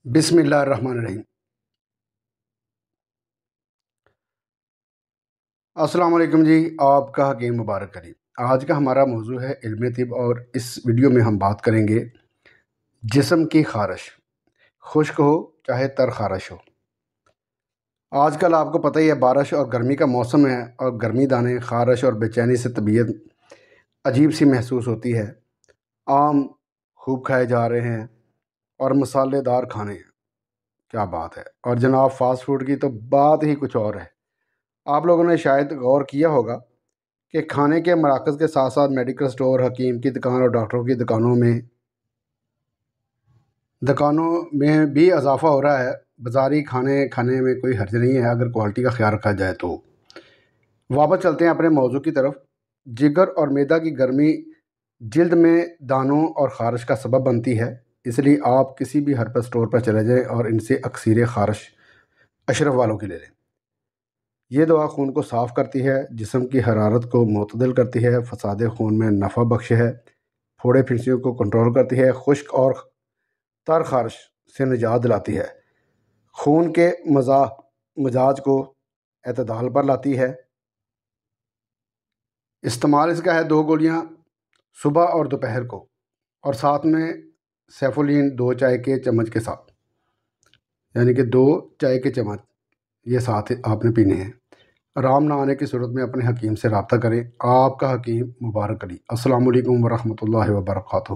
بسم اللہ الرحمن الرحیم۔ السلام علیکم جی، آپ کا حکیم مبارک کریں۔ آج کا ہمارا موضوع ہے علم طب، اور اس ویڈیو میں ہم بات کریں گے جسم کی خارش، خشک ہو چاہے تر خارش ہو۔ آج کل آپ کو پتہ ہی ہے بارش اور گرمی کا موسم ہے، اور گرمی دانے، خارش اور بے چینی سے طبیعت عجیب سی محسوس ہوتی ہے۔ آم خوب کھائے جا رہے ہیں اور مسالے دار کھانے ہیں، کیا بات ہے۔ اور جناب فاسٹ فوڈ کی تو بات ہی کچھ اور ہے۔ آپ لوگوں نے شاید غور کیا ہوگا کہ کھانے کے مراکز کے ساتھ ساتھ میڈیکل سٹور، حکیم کی دکان اور ڈاکٹروں کی دکانوں میں بھی اضافہ ہو رہا ہے۔ بازاری کھانے کھانے میں کوئی حرج نہیں ہے اگر کوالٹی کا خیال رکھا جائے تو۔ واپس چلتے ہیں اپنے موضوع کی طرف۔ جگر اور معدہ کی گرمی جلد میں دانوں اور خارش کا سبب بنتی ہے، اس لیے آپ کسی بھی ہربل سٹور پر چلے جائیں اور ان سے اکسیر خارش اشرف والوں کی لے لیں۔ یہ دوا خون کو صاف کرتی ہے، جسم کی حرارت کو معتدل کرتی ہے، فساد خون میں نفع بخش ہے، پھوڑے پھنسیوں کو کنٹرول کرتی ہے، خشک اور تر خارش سے نجات دلاتی ہے، خون کے مزاج کو اعتدال پر لاتی ہے۔ استعمال اس کا ہے 2 گولیاں صبح اور دوپہر کو، اور ساتھ میں سیفولین 2 چائے کے چمچ کے ساتھ، یعنی کہ 2 چائے کے چمچ یہ ساتھ آپ نے پینے ہیں۔ آرام نہ آنے کی صورت میں اپنے حکیم سے رابطہ کریں۔ آپ کا حکیم مبارک علی۔ السلام علیکم ورحمۃ اللہ وبرکاتہ۔